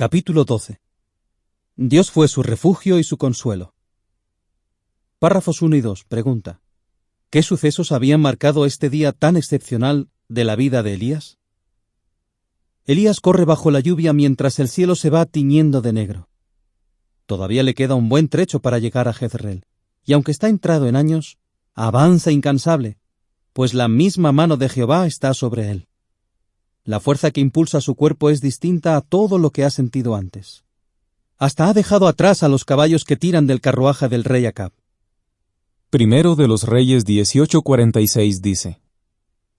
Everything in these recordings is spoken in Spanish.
Capítulo 12. Dios fue su refugio y su consuelo. Párrafos 1 y 2. Pregunta: ¿qué sucesos habían marcado este día tan excepcional de la vida de Elías? Elías corre bajo la lluvia mientras el cielo se va tiñendo de negro. Todavía le queda un buen trecho para llegar a Jezreel, y aunque está entrado en años, avanza incansable, pues la misma mano de Jehová está sobre él. La fuerza que impulsa su cuerpo es distinta a todo lo que ha sentido antes. Hasta ha dejado atrás a los caballos que tiran del carruaje del rey Acab. Primero de los Reyes 18:46 dice: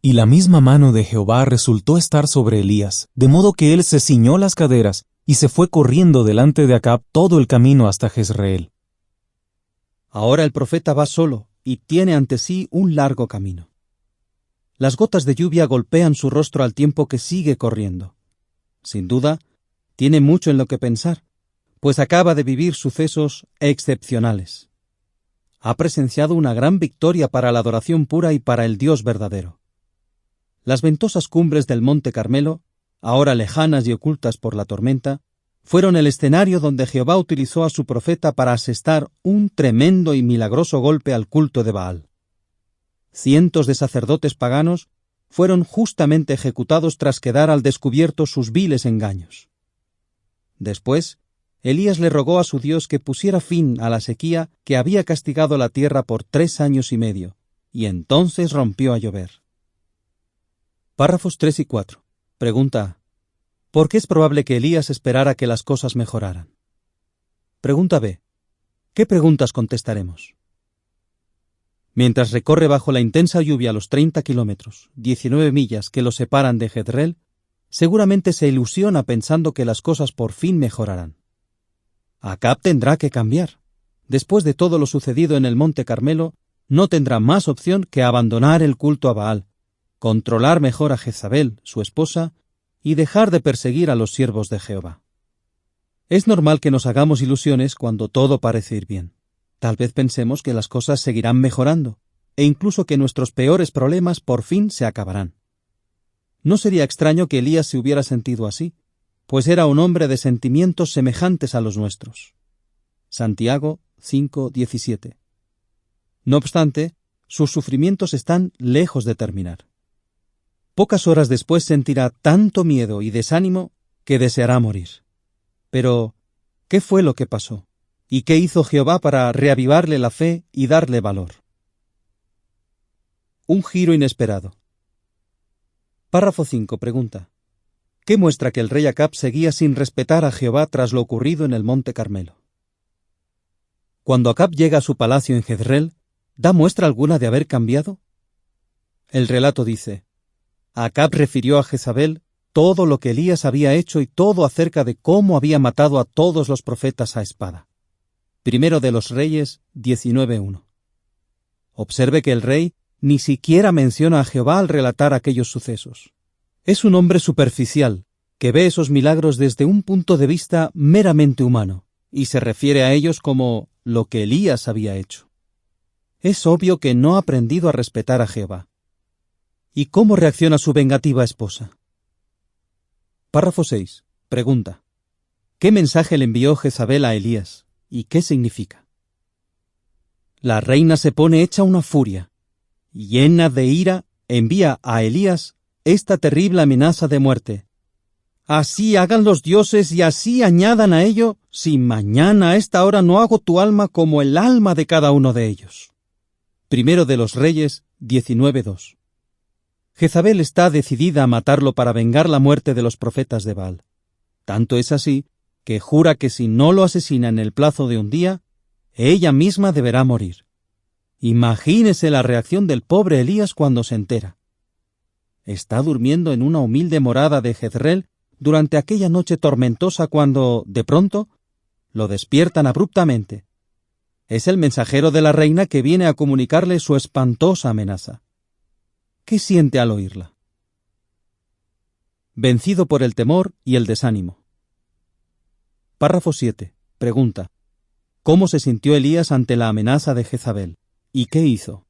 Y la misma mano de Jehová resultó estar sobre Elías, de modo que él se ciñó las caderas y se fue corriendo delante de Acab todo el camino hasta Jezreel. Ahora el profeta va solo y tiene ante sí un largo camino. Las gotas de lluvia golpean su rostro al tiempo que sigue corriendo. Sin duda, tiene mucho en lo que pensar, pues acaba de vivir sucesos excepcionales. Ha presenciado una gran victoria para la adoración pura y para el Dios verdadero. Las ventosas cumbres del Monte Carmelo, ahora lejanas y ocultas por la tormenta, fueron el escenario donde Jehová utilizó a su profeta para asestar un tremendo y milagroso golpe al culto de Baal. Cientos de sacerdotes paganos fueron justamente ejecutados tras quedar al descubierto sus viles engaños. Después, Elías le rogó a su Dios que pusiera fin a la sequía que había castigado la tierra por 3 años y medio, y entonces rompió a llover. Párrafos 3 y 4. Pregunta: ¿por qué es probable que Elías esperara que las cosas mejoraran? Pregunta B. ¿Qué preguntas contestaremos? Mientras recorre bajo la intensa lluvia los 30 kilómetros, 19 millas que lo separan de Jezreel, seguramente se ilusiona pensando que las cosas por fin mejorarán. Acab tendrá que cambiar. Después de todo lo sucedido en el Monte Carmelo, no tendrá más opción que abandonar el culto a Baal, controlar mejor a Jezabel, su esposa, y dejar de perseguir a los siervos de Jehová. Es normal que nos hagamos ilusiones cuando todo parece ir bien. Tal vez pensemos que las cosas seguirán mejorando, e incluso que nuestros peores problemas por fin se acabarán. No sería extraño que Elías se hubiera sentido así, pues era un hombre de sentimientos semejantes a los nuestros. Santiago 5:17. No obstante, sus sufrimientos están lejos de terminar. Pocas horas después sentirá tanto miedo y desánimo que deseará morir. Pero, ¿qué fue lo que pasó? ¿Y qué hizo Jehová para reavivarle la fe y darle valor? Un giro inesperado. Párrafo 5. Pregunta: ¿qué muestra que el rey Acab seguía sin respetar a Jehová tras lo ocurrido en el Monte Carmelo? Cuando Acab llega a su palacio en Jezreel, ¿da muestra alguna de haber cambiado? El relato dice: Acab refirió a Jezabel todo lo que Elías había hecho y todo acerca de cómo había matado a todos los profetas a espada. Primero de los Reyes 19:1. Observe que el rey ni siquiera menciona a Jehová al relatar aquellos sucesos. Es un hombre superficial, que ve esos milagros desde un punto de vista meramente humano, y se refiere a ellos como lo que Elías había hecho. Es obvio que no ha aprendido a respetar a Jehová. ¿Y cómo reacciona su vengativa esposa? Párrafo 6. Pregunta: ¿qué mensaje le envió Jezabel a Elías? ¿Y qué significa? La reina se pone hecha una furia. Llena de ira, envía a Elías esta terrible amenaza de muerte. Así hagan los dioses y así añadan a ello, si mañana a esta hora no hago tu alma como el alma de cada uno de ellos. Primero de los Reyes 19:2. Jezabel está decidida a matarlo para vengar la muerte de los profetas de Baal. Tanto es así que jura que si no lo asesina en el plazo de un día, ella misma deberá morir. Imagínese la reacción del pobre Elías cuando se entera. Está durmiendo en una humilde morada de Jezreel durante aquella noche tormentosa cuando, de pronto, lo despiertan abruptamente. Es el mensajero de la reina que viene a comunicarle su espantosa amenaza. ¿Qué siente al oírla? Vencido por el temor y el desánimo. Párrafo 7. Pregunta: ¿cómo se sintió Elías ante la amenaza de Jezabel? ¿Y qué hizo?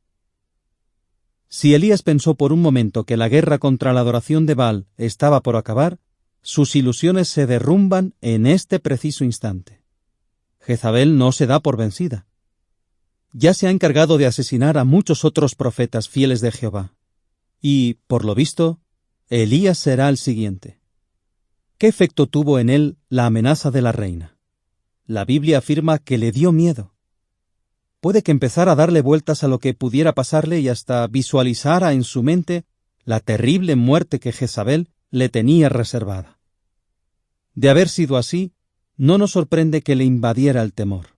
Si Elías pensó por un momento que la guerra contra la adoración de Baal estaba por acabar, sus ilusiones se derrumban en este preciso instante. Jezabel no se da por vencida. Ya se ha encargado de asesinar a muchos otros profetas fieles de Jehová. Y, por lo visto, Elías será el siguiente. ¿Qué efecto tuvo en él la amenaza de la reina? La Biblia afirma que le dio miedo. Puede que empezara a darle vueltas a lo que pudiera pasarle y hasta visualizara en su mente la terrible muerte que Jezabel le tenía reservada. De haber sido así, no nos sorprende que le invadiera el temor.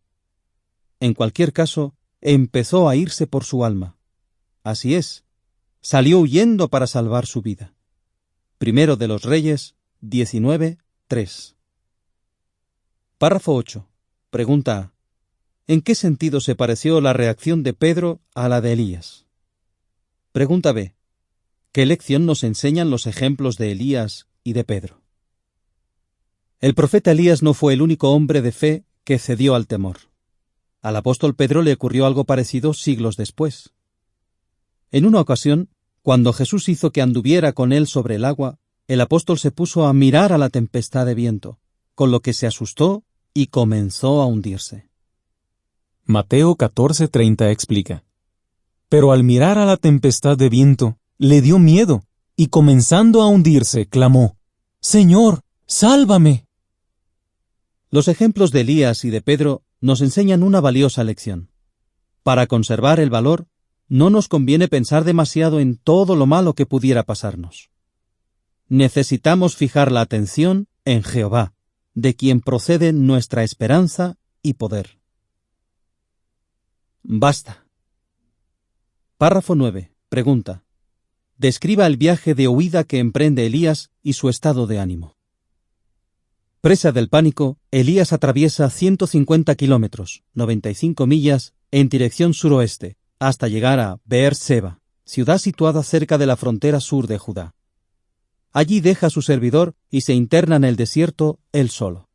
En cualquier caso, empezó a irse por su alma. Así es, salió huyendo para salvar su vida. Primero de los Reyes, 19:3. Párrafo 8. Pregunta A. ¿En qué sentido se pareció la reacción de Pedro a la de Elías? Pregunta B. ¿Qué lección nos enseñan los ejemplos de Elías y de Pedro? El profeta Elías no fue el único hombre de fe que cedió al temor. Al apóstol Pedro le ocurrió algo parecido siglos después. En una ocasión, cuando Jesús hizo que anduviera con él sobre el agua, el apóstol se puso a mirar a la tempestad de viento, con lo que se asustó y comenzó a hundirse. Mateo 14:30 explica: Pero al mirar a la tempestad de viento, le dio miedo, y comenzando a hundirse, clamó: «Señor, sálvame». Los ejemplos de Elías y de Pedro nos enseñan una valiosa lección. Para conservar el valor, no nos conviene pensar demasiado en todo lo malo que pudiera pasarnos. Necesitamos fijar la atención en Jehová, de quien procede nuestra esperanza y poder. Basta. Párrafo 9. Pregunta. Describa el viaje de huida que emprende Elías y su estado de ánimo. Presa del pánico, Elías atraviesa 150 kilómetros, 95 millas, en dirección suroeste, hasta llegar a Beer-Seba, ciudad situada cerca de la frontera sur de Judá. Allí deja a su servidor y se interna en el desierto él solo.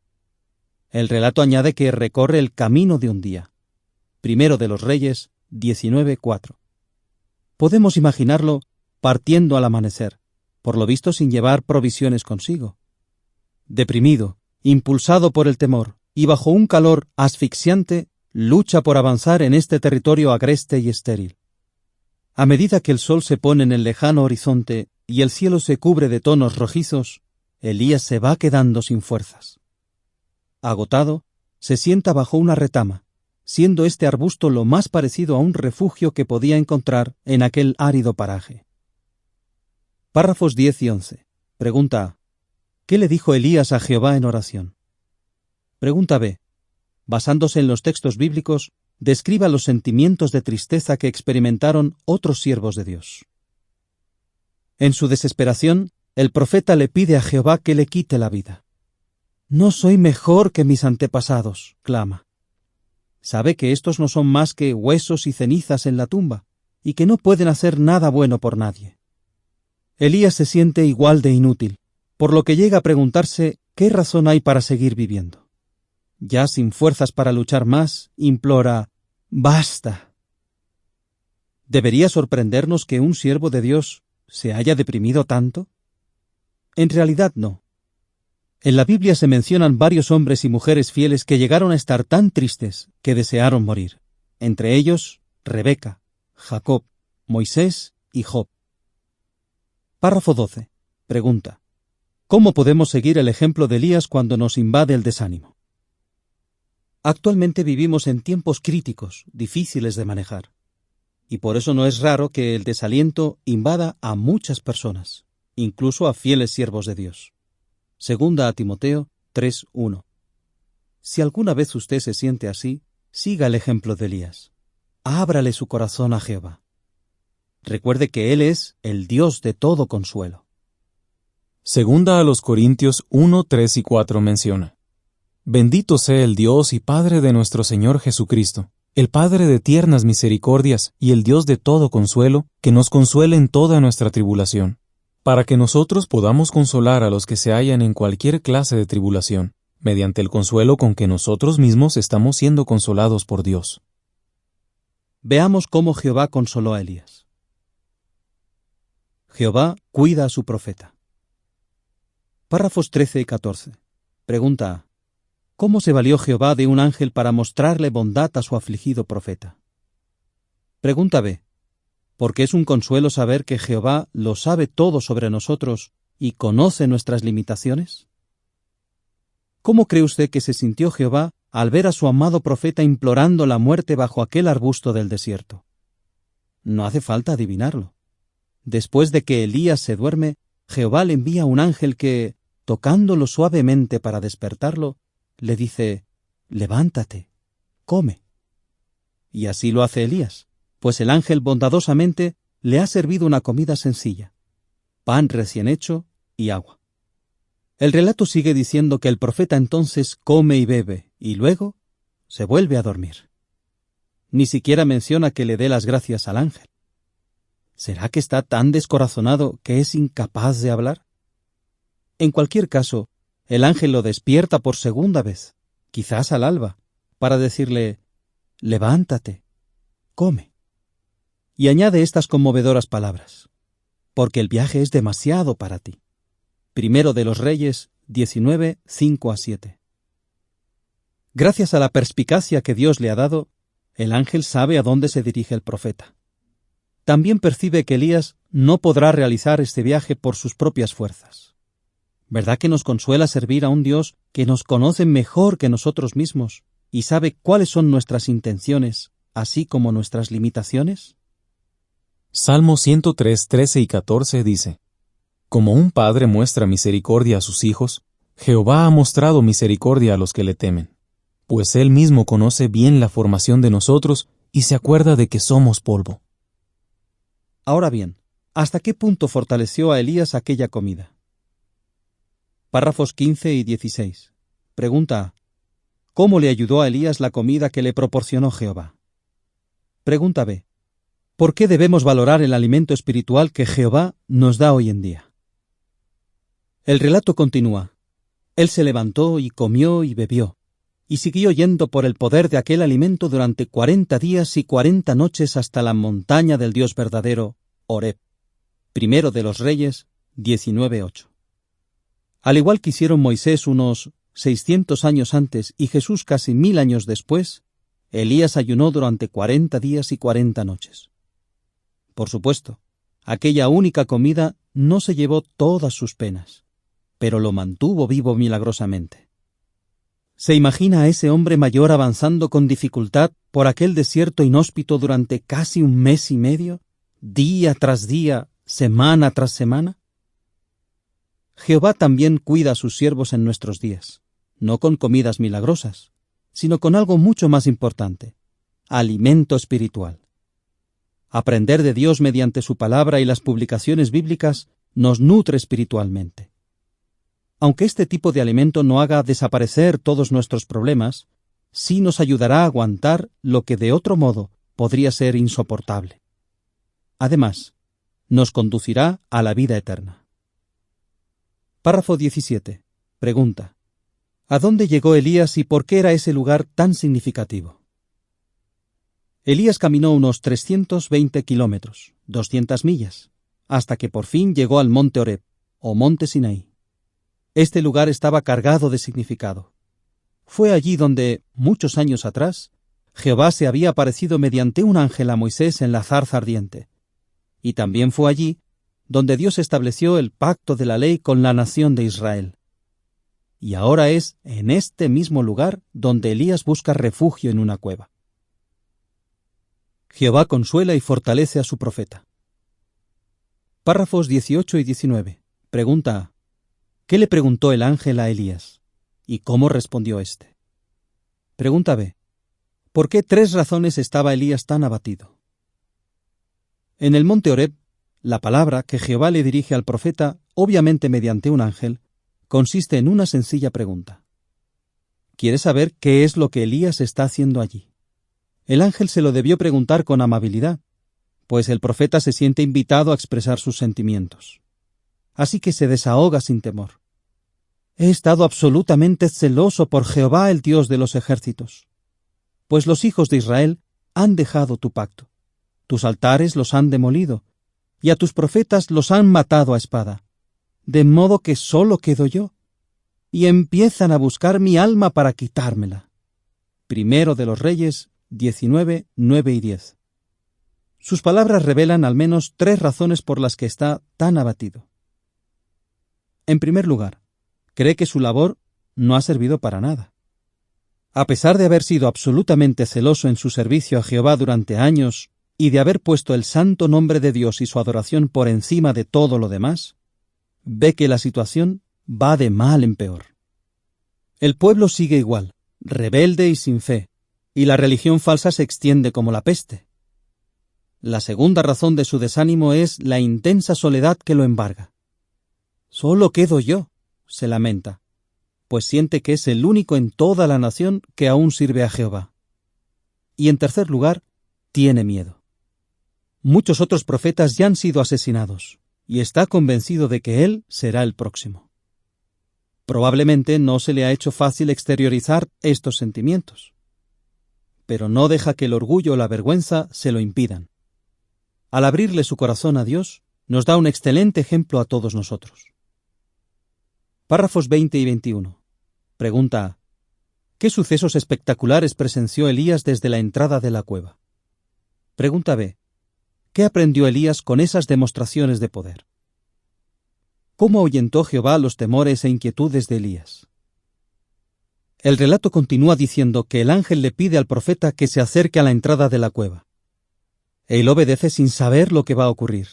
El relato añade que recorre el camino de un día. Primero de los Reyes, 19:4. Podemos imaginarlo partiendo al amanecer, por lo visto sin llevar provisiones consigo. Deprimido, impulsado por el temor y bajo un calor asfixiante, lucha por avanzar en este territorio agreste y estéril. A medida que el sol se pone en el lejano horizonte y el cielo se cubre de tonos rojizos, Elías se va quedando sin fuerzas. Agotado, se sienta bajo una retama, siendo este arbusto lo más parecido a un refugio que podía encontrar en aquel árido paraje. Párrafos 10 y 11. Pregunta A. ¿Qué le dijo Elías a Jehová en oración? Pregunta B. Basándose en los textos bíblicos, describa los sentimientos de tristeza que experimentaron otros siervos de Dios. En su desesperación, el profeta le pide a Jehová que le quite la vida. «No soy mejor que mis antepasados», clama. Sabe que estos no son más que huesos y cenizas en la tumba, y que no pueden hacer nada bueno por nadie. Elías se siente igual de inútil, por lo que llega a preguntarse qué razón hay para seguir viviendo. Ya sin fuerzas para luchar más, implora: «¡Basta!». ¿Debería sorprendernos que un siervo de Dios se haya deprimido tanto? En realidad no. En la Biblia se mencionan varios hombres y mujeres fieles que llegaron a estar tan tristes que desearon morir, entre ellos Rebeca, Jacob, Moisés y Job. Párrafo 12. Pregunta. ¿Cómo podemos seguir el ejemplo de Elías cuando nos invade el desánimo? Actualmente vivimos en tiempos críticos, difíciles de manejar, y por eso no es raro que el desaliento invada a muchas personas, incluso a fieles siervos de Dios. Segunda a Timoteo 3:1. Si alguna vez usted se siente así, siga el ejemplo de Elías. Ábrale su corazón a Jehová. Recuerde que Él es el Dios de todo consuelo. Segunda a los Corintios 1:3 y 4 menciona: Bendito sea el Dios y Padre de nuestro Señor Jesucristo, el Padre de tiernas misericordias y el Dios de todo consuelo, que nos consuele en toda nuestra tribulación, para que nosotros podamos consolar a los que se hallan en cualquier clase de tribulación, mediante el consuelo con que nosotros mismos estamos siendo consolados por Dios. Veamos cómo Jehová consoló a Elías. Jehová cuida a su profeta. Párrafos 13 y 14. Pregunta A. ¿Cómo se valió Jehová de un ángel para mostrarle bondad a su afligido profeta? Pregunta B. Porque es un consuelo saber que Jehová lo sabe todo sobre nosotros y conoce nuestras limitaciones. ¿Cómo cree usted que se sintió Jehová al ver a su amado profeta implorando la muerte bajo aquel arbusto del desierto? No hace falta adivinarlo. Después de que Elías se duerme, Jehová le envía un ángel que, tocándolo suavemente para despertarlo, le dice: «Levántate, come». Y así lo hace Elías, pues el ángel bondadosamente le ha servido una comida sencilla: pan recién hecho y agua. El relato sigue diciendo que el profeta entonces come y bebe, y luego se vuelve a dormir. Ni siquiera menciona que le dé las gracias al ángel. ¿Será que está tan descorazonado que es incapaz de hablar? En cualquier caso, el ángel lo despierta por segunda vez, quizás al alba, para decirle: «Levántate, come». Y añade estas conmovedoras palabras: «Porque el viaje es demasiado para ti». Primero de los Reyes 19, 5-7. Gracias a la perspicacia que Dios le ha dado, el ángel sabe a dónde se dirige el profeta. También percibe que Elías no podrá realizar este viaje por sus propias fuerzas. ¿Verdad que nos consuela servir a un Dios que nos conoce mejor que nosotros mismos y sabe cuáles son nuestras intenciones, así como nuestras limitaciones? Salmo 103, 13 y 14 dice: Como un padre muestra misericordia a sus hijos, Jehová ha mostrado misericordia a los que le temen, pues Él mismo conoce bien la formación de nosotros y se acuerda de que somos polvo. Ahora bien, ¿hasta qué punto fortaleció a Elías aquella comida? Párrafos 15 y 16. Pregunta A. ¿Cómo le ayudó a Elías la comida que le proporcionó Jehová? Pregunta B. ¿Por qué debemos valorar el alimento espiritual que Jehová nos da hoy en día? El relato continúa. Él se levantó y comió y bebió, y siguió yendo por el poder de aquel alimento durante 40 días y 40 noches hasta la montaña del Dios verdadero, Horeb. Primero de los Reyes 19:8. Al igual que hicieron Moisés unos 600 años antes y Jesús casi 1000 años después, Elías ayunó durante 40 días y 40 noches. Por supuesto, aquella única comida no se llevó todas sus penas, pero lo mantuvo vivo milagrosamente. ¿Se imagina a ese hombre mayor avanzando con dificultad por aquel desierto inhóspito durante casi un mes y medio, día tras día, semana tras semana? Jehová también cuida a sus siervos en nuestros días, no con comidas milagrosas, sino con algo mucho más importante: alimento espiritual. Aprender de Dios mediante su palabra y las publicaciones bíblicas nos nutre espiritualmente. Aunque este tipo de alimento no haga desaparecer todos nuestros problemas, sí nos ayudará a aguantar lo que de otro modo podría ser insoportable. Además, nos conducirá a la vida eterna. Párrafo 17. Pregunta: ¿a dónde llegó Elías y por qué era ese lugar tan significativo? Elías caminó unos 320 kilómetros, 200 millas, hasta que por fin llegó al monte Horeb, o monte Sinaí. Este lugar estaba cargado de significado. Fue allí donde, muchos años atrás, Jehová se había aparecido mediante un ángel a Moisés en la zarza ardiente. Y también fue allí donde Dios estableció el pacto de la ley con la nación de Israel. Y ahora es en este mismo lugar donde Elías busca refugio en una cueva. Jehová consuela y fortalece a su profeta. Párrafos 18 y 19. Pregunta A. ¿Qué le preguntó el ángel a Elías? ¿Y cómo respondió éste? Pregunta B. ¿Por qué 3 razones estaba Elías tan abatido? En el monte Horeb, la palabra que Jehová le dirige al profeta, obviamente mediante un ángel, consiste en una sencilla pregunta. ¿Quiere saber qué es lo que Elías está haciendo allí? El ángel se lo debió preguntar con amabilidad, pues el profeta se siente invitado a expresar sus sentimientos. Así que se desahoga sin temor. He estado absolutamente celoso por Jehová, el Dios de los ejércitos, pues los hijos de Israel han dejado tu pacto, tus altares los han demolido, y a tus profetas los han matado a espada. de modo que solo quedo yo, y empiezan a buscar mi alma para quitármela. Primero de los Reyes 19, 9 y 10. Sus palabras revelan al menos 3 razones por las que está tan abatido. En primer lugar, cree que su labor no ha servido para nada. A pesar de haber sido absolutamente celoso en su servicio a Jehová durante años y de haber puesto el santo nombre de Dios y su adoración por encima de todo lo demás, ve que la situación va de mal en peor. El pueblo sigue igual, rebelde y sin fe, y la religión falsa se extiende como la peste. La segunda razón de su desánimo es la intensa soledad que lo embarga. Solo quedo yo, se lamenta, pues siente que es el único en toda la nación que aún sirve a Jehová. Y en tercer lugar, tiene miedo. Muchos otros profetas ya han sido asesinados, y está convencido de que él será el próximo. Probablemente no se le ha hecho fácil exteriorizar estos sentimientos, pero no deja que el orgullo o la vergüenza se lo impidan. Al abrirle su corazón a Dios, nos da un excelente ejemplo a todos nosotros. Párrafos 20 y 21. Pregunta A. ¿Qué sucesos espectaculares presenció Elías desde la entrada de la cueva? Pregunta B. ¿Qué aprendió Elías con esas demostraciones de poder? ¿Cómo ahuyentó Jehová los temores e inquietudes de Elías? El relato continúa diciendo que el ángel le pide al profeta que se acerque a la entrada de la cueva. Él obedece sin saber lo que va a ocurrir.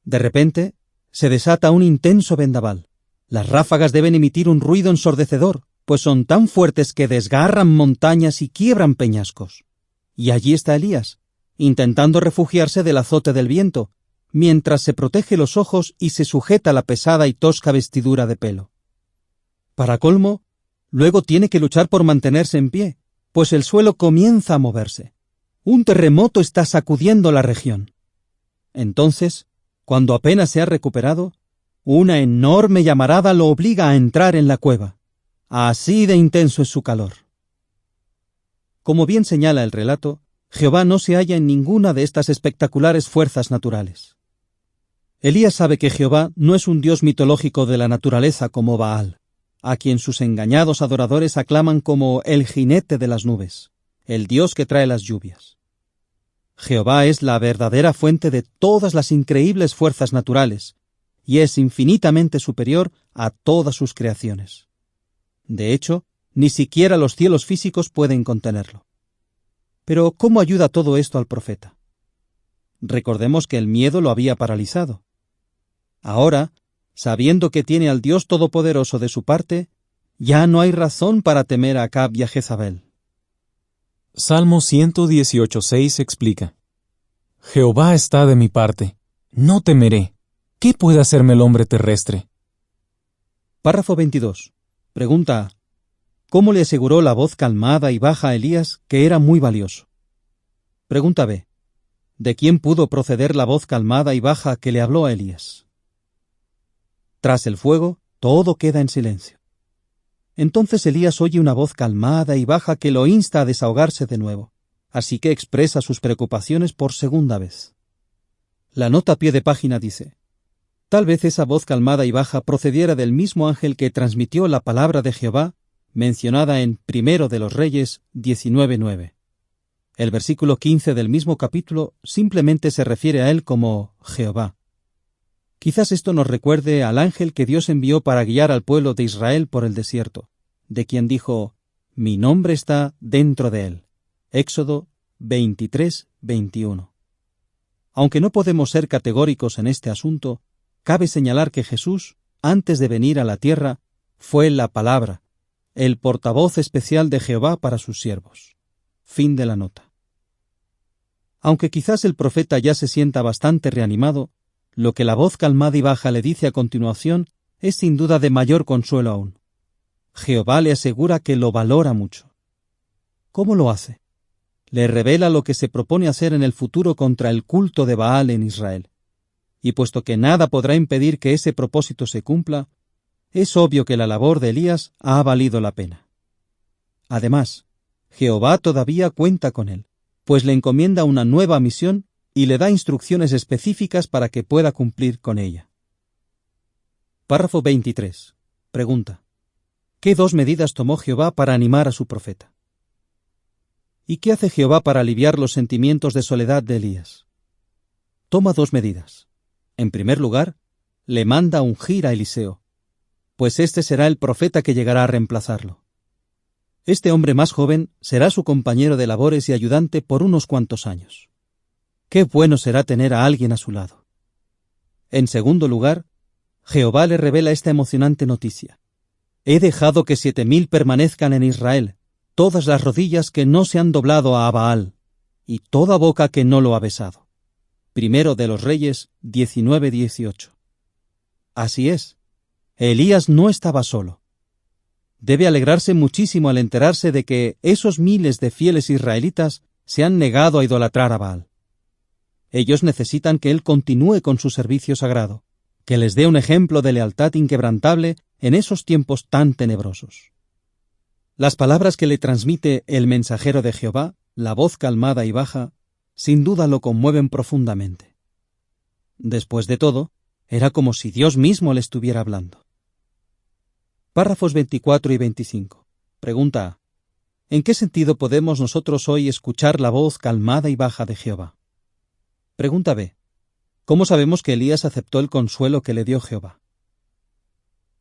De repente, se desata un intenso vendaval. Las ráfagas deben emitir un ruido ensordecedor, pues son tan fuertes que desgarran montañas y quiebran peñascos. Y allí está Elías, intentando refugiarse del azote del viento, mientras se protege los ojos y se sujeta la pesada y tosca vestidura de pelo. Para colmo, luego tiene que luchar por mantenerse en pie, pues el suelo comienza a moverse. Un terremoto está sacudiendo la región. Entonces, cuando apenas se ha recuperado, una enorme llamarada lo obliga a entrar en la cueva. Así de intenso es su calor. Como bien señala el relato, Jehová no se halla en ninguna de estas espectaculares fuerzas naturales. Elías sabe que Jehová no es un dios mitológico de la naturaleza como Baal, a quien sus engañados adoradores aclaman como el jinete de las nubes, el dios que trae las lluvias. Jehová es la verdadera fuente de todas las increíbles fuerzas naturales, y es infinitamente superior a todas sus creaciones. De hecho, ni siquiera los cielos físicos pueden contenerlo. Pero, ¿cómo ayuda todo esto al profeta? Recordemos que el miedo lo había paralizado. Ahora, sabiendo que tiene al Dios Todopoderoso de su parte, ya no hay razón para temer a Acab y a Jezabel. Salmo 118:6 explica: Jehová está de mi parte, no temeré. ¿Qué puede hacerme el hombre terrestre? Párrafo 22. Pregunta A. ¿Cómo le aseguró la voz calmada y baja a Elías que era muy valioso? Pregunta B. ¿De quién pudo proceder la voz calmada y baja que le habló a Elías? Tras el fuego, todo queda en silencio. Entonces Elías oye una voz calmada y baja que lo insta a desahogarse de nuevo, así que expresa sus preocupaciones por segunda vez. La nota a pie de página dice: tal vez esa voz calmada y baja procediera del mismo ángel que transmitió la palabra de Jehová, mencionada en Primero de los Reyes 19:9. El versículo 15 del mismo capítulo simplemente se refiere a él como Jehová. Quizás esto nos recuerde al ángel que Dios envió para guiar al pueblo de Israel por el desierto, de quien dijo: mi nombre está dentro de él. Éxodo 23:21. Aunque no podemos ser categóricos en este asunto, cabe señalar que Jesús, antes de venir a la tierra, fue la palabra, el portavoz especial de Jehová para sus siervos. Fin de la nota. Aunque quizás el profeta ya se sienta bastante reanimado, lo que la voz calmada y baja le dice a continuación es sin duda de mayor consuelo aún. Jehová le asegura que lo valora mucho. ¿Cómo lo hace? Le revela lo que se propone hacer en el futuro contra el culto de Baal en Israel. Y puesto que nada podrá impedir que ese propósito se cumpla, es obvio que la labor de Elías ha valido la pena. Además, Jehová todavía cuenta con él, pues le encomienda una nueva misión y le da instrucciones específicas para que pueda cumplir con ella. Párrafo 23. Pregunta: ¿qué 2 medidas tomó Jehová para animar a su profeta? ¿Y qué hace Jehová para aliviar los sentimientos de soledad de Elías? Toma 2 medidas. En primer lugar, le manda ungir a Eliseo, pues este será el profeta que llegará a reemplazarlo. Este hombre más joven será su compañero de labores y ayudante por unos cuantos años. Qué bueno será tener a alguien a su lado. En segundo lugar, Jehová le revela esta emocionante noticia: he dejado que 7,000 permanezcan en Israel, todas las rodillas que no se han doblado a Baal, y toda boca que no lo ha besado. Primero de los Reyes 19:18. Así es, Elías no estaba solo. Debe alegrarse muchísimo al enterarse de que esos miles de fieles israelitas se han negado a idolatrar a Baal. Ellos necesitan que él continúe con su servicio sagrado, que les dé un ejemplo de lealtad inquebrantable en esos tiempos tan tenebrosos. Las palabras que le transmite el mensajero de Jehová, la voz calmada y baja, sin duda lo conmueven profundamente. Después de todo, era como si Dios mismo le estuviera hablando. Párrafos 24 y 25. Pregunta A: ¿en qué sentido podemos nosotros hoy escuchar la voz calmada y baja de Jehová? Pregunta B: ¿cómo sabemos que Elías aceptó el consuelo que le dio Jehová?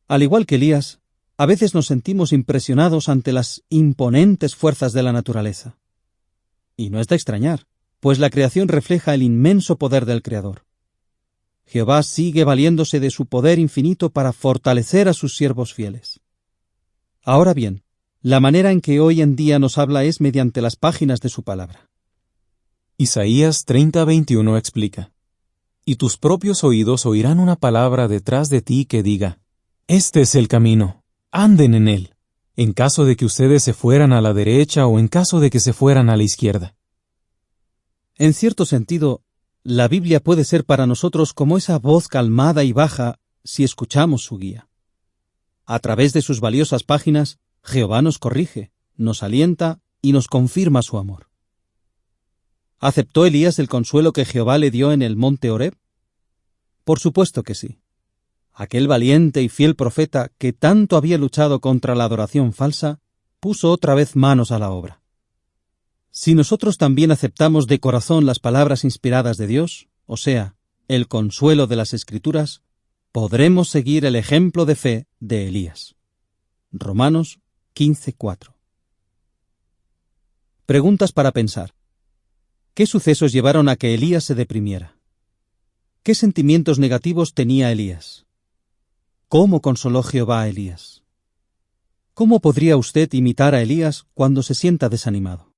Al igual que Elías, a veces nos sentimos impresionados ante las imponentes fuerzas de la naturaleza. Y no es de extrañar, pues la creación refleja el inmenso poder del Creador. Jehová sigue valiéndose de su poder infinito para fortalecer a sus siervos fieles. Ahora bien, la manera en que hoy en día nos habla es mediante las páginas de su palabra. Isaías 30:21 explica: y tus propios oídos oirán una palabra detrás de ti que diga: este es el camino, anden en él, en caso de que ustedes se fueran a la derecha o en caso de que se fueran a la izquierda. En cierto sentido, la Biblia puede ser para nosotros como esa voz calmada y baja si escuchamos su guía. A través de sus valiosas páginas, Jehová nos corrige, nos alienta y nos confirma su amor. ¿Aceptó Elías el consuelo que Jehová le dio en el monte Horeb? Por supuesto que sí. Aquel valiente y fiel profeta que tanto había luchado contra la adoración falsa, puso otra vez manos a la obra. Si nosotros también aceptamos de corazón las palabras inspiradas de Dios, o sea, el consuelo de las Escrituras, podremos seguir el ejemplo de fe de Elías. Romanos 15:4. Preguntas para pensar. ¿Qué sucesos llevaron a que Elías se deprimiera? ¿Qué sentimientos negativos tenía Elías? ¿Cómo consoló Jehová a Elías? ¿Cómo podría usted imitar a Elías cuando se sienta desanimado?